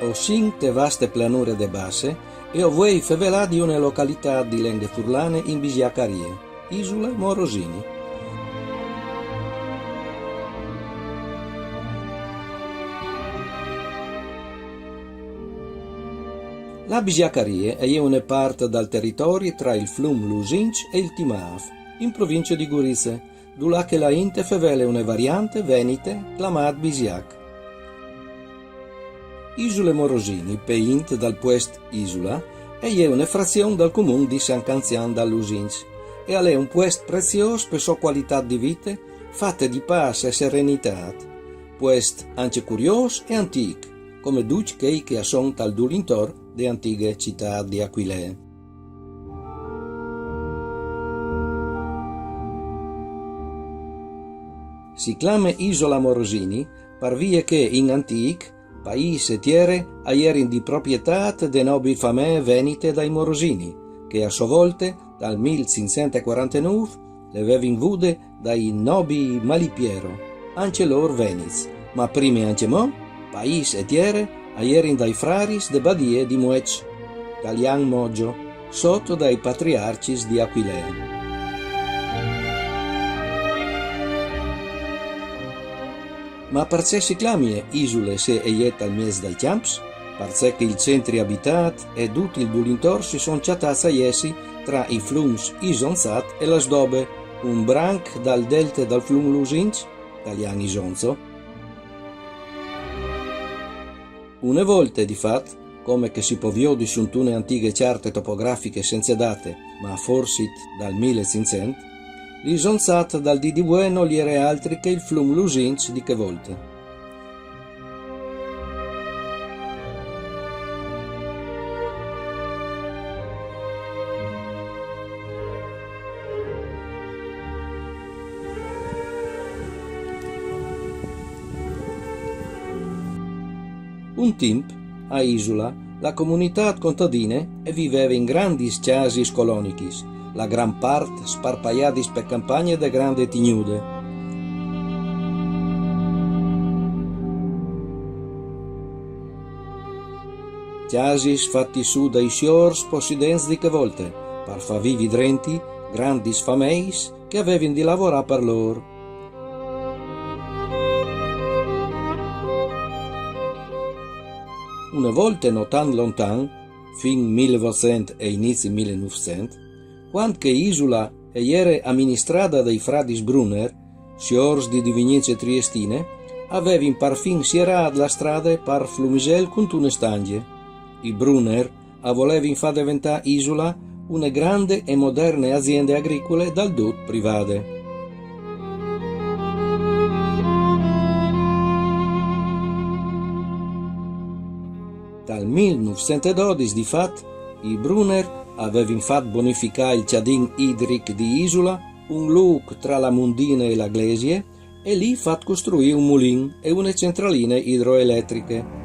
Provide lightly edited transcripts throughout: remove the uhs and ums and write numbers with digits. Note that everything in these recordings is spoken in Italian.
O sin te vaste planure de base e o vuoi fevelà di una località di Lenghe Furlane in Bisiacarie, Isula Morosini. La Bisiacarie è una parte del territorio tra il Flum Lusinc e il Timaaf, in provincia di Gurize, dove che la inte fevele una variante venite chiamata Bisiac. Isule Morosini, peint dal puest Isula, è una frazione del comune di San Canzian dall'Usinc e è un puest prezioso per sua qualità di vita, fatta di pace e serenità. Puest anche curioso e antico, come tutti quei che sono al durintor de antiche città di Aquilee. Si chiama Isola Morosini per via che in antico paese tiere erano di proprietà de nobili famiglie venite dai Morosini, che a sua volta dal 1549 le avevano vute dai nobili Malipiero, anche loro venizi, ma prima anche mo, paese e tiere erano dai fraris de badie di Muec, Talian Moggio, sotto dai patriarci di Aquilee. Ma perché si chiamano isole se eiet al mezzo dai camps? Perché il centro abitato e tutto il dulintor si sono chattati a essi tra i flums Isonzat e la Sdobe, un branch dal delta del flum Lusinc, italiano Isonzo. Una volta, di fatto, come che si poviò di suntune antiche carte topografiche senza date, ma forse dal 1500, l'Isonzat dal di Bueno gli era altri che il flum Lusinc di che volte. Un tempo, a Isola, la comunità contadine viveva in grandi casis colonicis, la gran parte sparpaiadis per campagne de grande tignude. Casis fatti su dai siors possidents di che volte, per far vivi drenti, grandis fameis che avevano di lavorare per loro. Una volta non tan lontan, fin 1800 e inizi 1900, quando che Isola era amministrata dai fradis Brunner, siors di Divinice Triestine, avevano parfin sierato la strada per Flumisel con tune stange. I Brunner volevano far diventare Isola una grande e moderne azienda agricole dal dot private. Dal 1912, di fatto, i Brunner avevano fatto bonificare il ciadin idric di Isola, un luogo tra la Mundina e la Glesie, e lì fatto costruire un mulin e una centralina idroelettriche.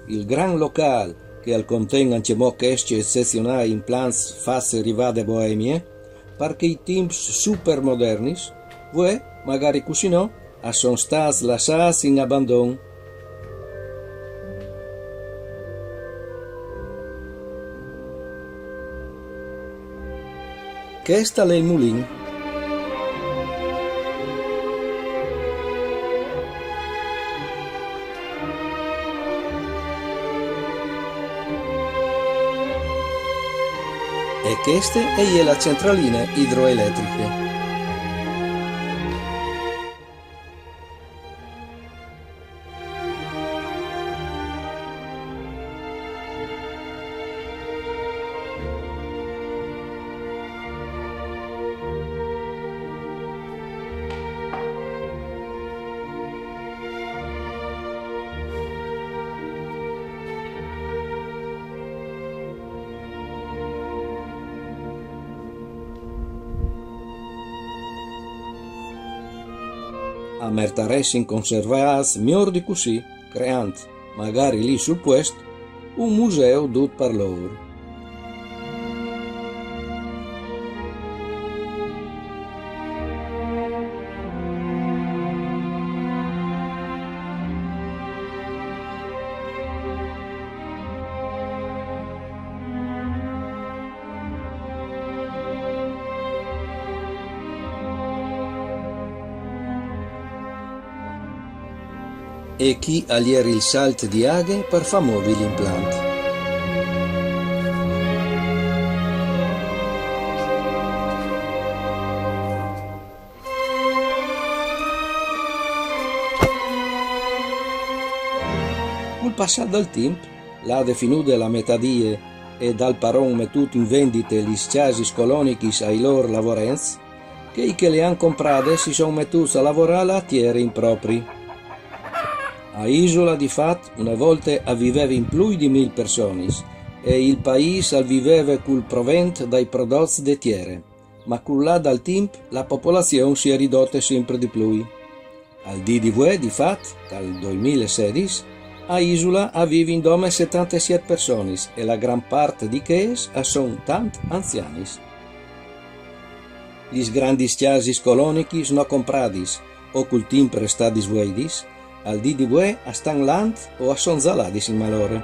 Il gran locale, che al contiene anche mocche eccezionali in plans face rivade boemie, perché i teams super modernis, voi, magari così no, a son stati lasciati in abbandono. Questa è il mulin. E questa è la centralina idroelettrica. a mertaressin conservats miglior di così, creant, magari lì sul posto, un museo tut per loro. E chi alieri il salt di aghe per famovi l'impianto. Col passare del tempo, la definuta la metadie e dal paron metut in vendite gli sciasis colonichis ai loro lavorenz, che i che le han comprate si sono mettuti a lavorare a tiere impropri. A Isola di fat una volta avviveva in più di 1000 persone e il paese alviveva col provento dai prodotti de tiere, ma con là dal tempo la popolazione si è ridotta sempre di più. Al DDV di fat, dal 2016, a Isola avvive in dome 77 persone e la gran parte di che sono tanti anziani. Gli grandi sciasis colonici no compradis o col tempo restadis vuedis, al DDV a stan land o a son zaladis in malore.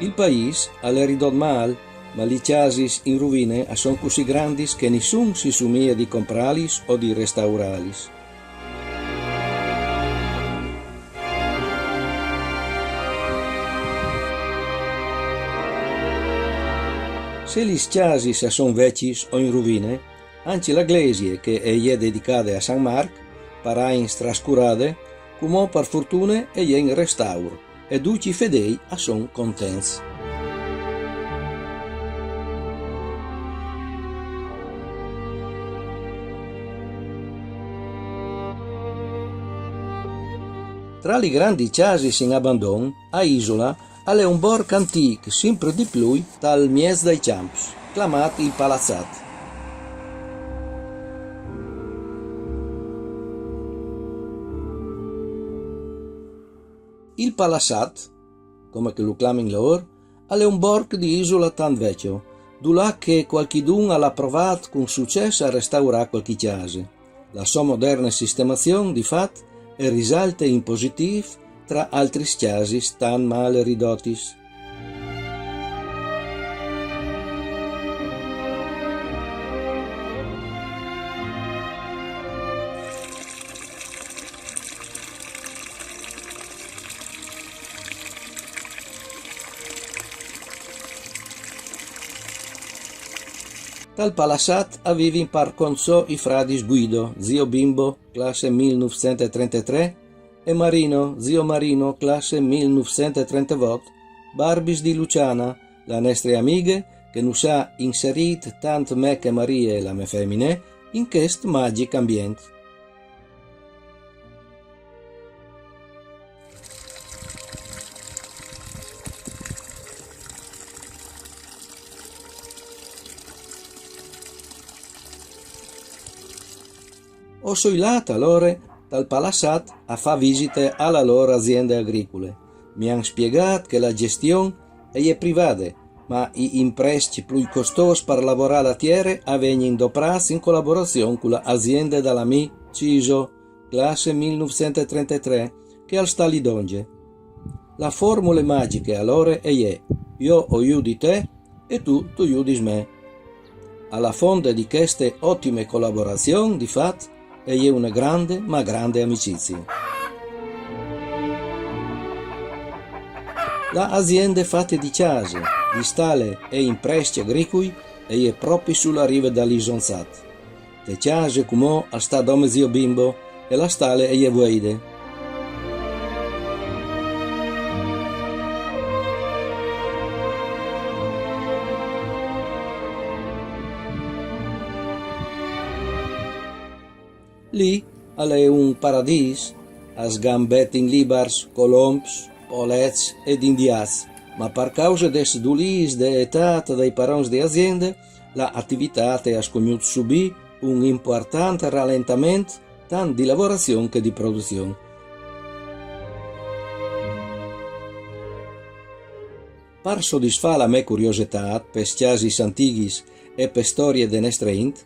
Il paese alle ridot mal, ma li casis in rovine son così grandi che nessun si sumia di compralis o di restauralis. Se gli sciasis son vecchi o in rovine, anche la glesie che è dedicata a San Marco, parain strascurate, come per fortuna è in restauro, e tutti i fedei son contenti. Tra i grandi casis in abbandono, a Isola è un borgo antico, sempre di più, dal mies dei camps, chiamato il Palazzat. Il Palazzat, come che lo chiamano loro, è un borgo di Isola tan vecchio, dove che qualchidun ha provato con successo a restaurare qualche casa. La sua moderna sistemazione, di fatto, è risalta in positivo tra altri casi tan male ridotis. Tal Palazzat aveva in par conso i fradi Guido, zio Bimbo, classe 1933, e Marino, zio Marino, classe 1938, Barbis di Luciana, la nostra amiga, che nos ha inserito tant me che Maria e la me femmine in questo magico ambiente. Ho soilato allora dal Palazzat a fare visite alla loro aziende agricole. Mi hanno spiegato che la gestione è privata, ma i impresti più costosi per lavorare la terra avvengono indoprati in collaborazione con l'azienda della mia CISO, classe 1933, che al sta lì donge. La formula magica allora è io aiuto te e tu aiuti me. Alla fonte di queste ottime collaborazioni, di fatto, è una grande ma grande amicizia. La azienda è fatta di case, di stalle e impresti agricoli e è proprio sulla riva dell'Isonzat. Le case come al sta dome zio Bimbo e la stalle è vuide. Lì è un paradis, as gambetin libars, colomps, polets ed indiaz, ma per causa des dulis de etat dei parents de aziende, la attività ha scognut subì un importante rallentamento tant di lavorazione che di produzione. Per soddisfare la mia curiosità per chiasis antichis e per storie de nostre int,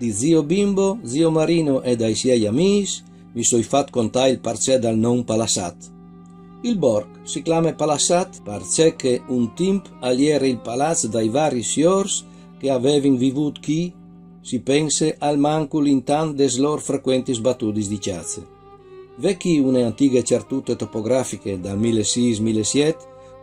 di zio Bimbo, zio Marino e dai suoi amici, mi sono fatto contare il parcè dal non Palassat. Il borg si chiama Palassat perché un tempo era il palazzo dai vari signors che avevano vivuto chi, si pensa, al mancul in tant des lor frequenti sbattudis di ciazze. Vecchi une antiche certute topografiche dal 1600-17,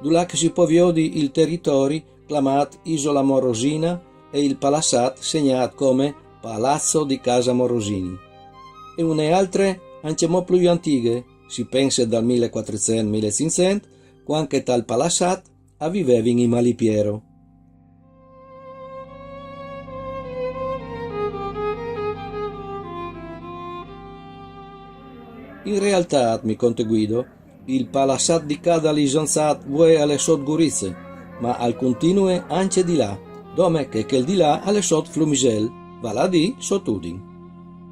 dove si può vedere il territorio chiamato Isola Morosina e il Palassat segnato come Palazzo di Casa Morosini. E une altre, anche molto più antiche, si pensa dal 1400-1500, quando tal Palassat viveva in Malipiero. In realtà, mi conte Guido, il Palassat di Cada lisonzat vuoi alle sot Gurizze, ma al continue anche di là, dove che di là alle sot Flumisel, va là di sot Udin.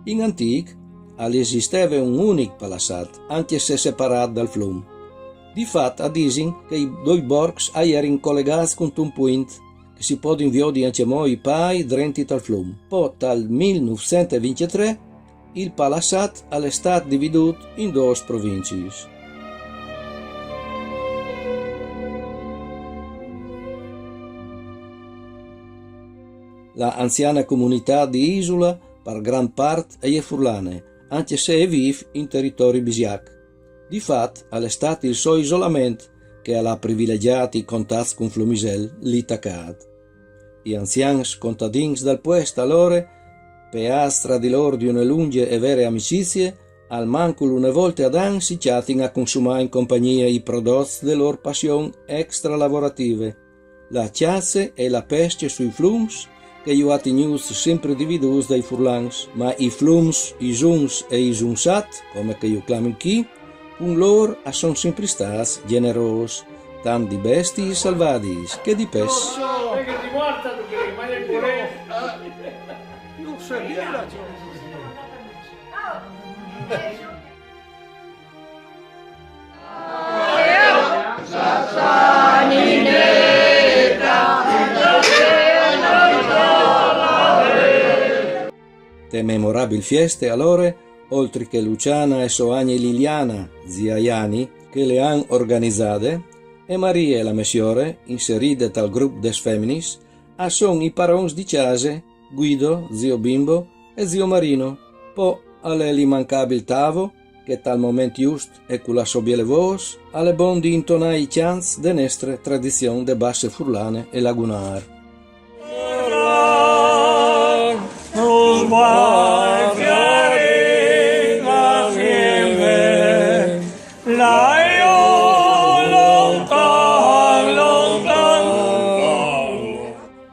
In antic, esisteva un unico Palassat, anche se separato dal Flum. Di fatto, dicono che i due borgs erano collegati con un punto che si può inviare anche i pai drenti dal Flum. Poi, dal 1923, il Palassat è stato dividuto in due province. La anziana comunità di Isola, per gran parte, è furlane, anche se è vive in territorio bisiac. Di fatto, è stato il suo isolamento che ha privilegiato i contatti con Flumisel l'Itacat. Gli anziani contadini del puesto, allora, per astra di loro di una lunghe e vere amicizie, al mancul una volta ad anno si chatin a consumare in compagnia i prodotti delle loro passioni extra lavorative, la chiazze e la pesce sui flums, che io ho tenuto sempre dividuti dai furlans, ma i flums, i zuns e i zunsat, come che io chiamo qui, con loro sono sempre stati generosi, tanto di bestie salvadis che di pesci. Te memorabili feste allora, oltre che Luciana e Soania e Liliana, zia Iani, che le han organizzate, e Maria e la Messiore, inserite dal gruppo des Feminis, sono i parents di Ciase, Guido, zio Bimbo e zio Marino. Poi alle l'immancabile Tavo, che tal momento just e con la sobiele vos, alle bon di intonare i chants de nostre tradizioni de basse furlane e lagunar.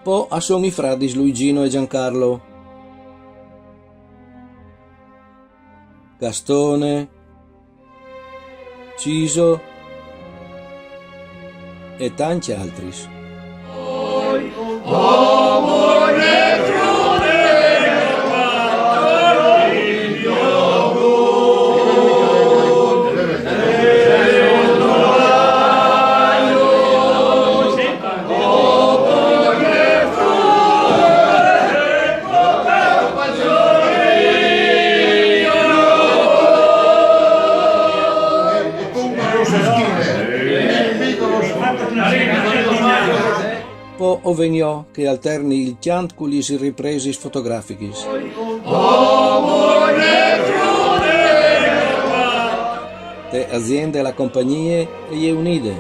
Poi sono i frati Luigino e Giancarlo, Gastone, Ciso e tanti altri. Poi ovviò che alterni il chant con le riprese fotografiche. Le aziende e la compagnie e unite,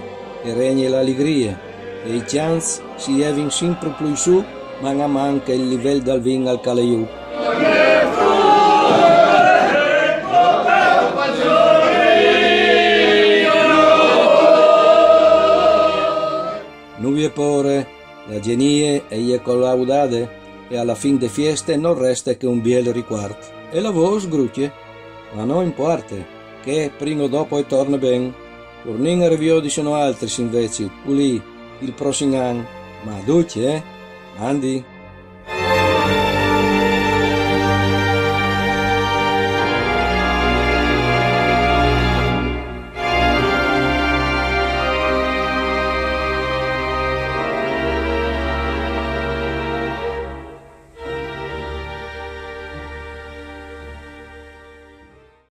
e regna l'allegria, e i chants si evin sempre più su, man a man che il livello del vin al calaiù. Nuvie pore, la genie e gli collaudate, e alla fin de fieste non resta che un biel riquart. e la vos grucchie. Ma non importa, che prima o dopo e torna ben. Tornin a revio di sono altri invece, lì, il prossimo anno. Ma duce, Andi?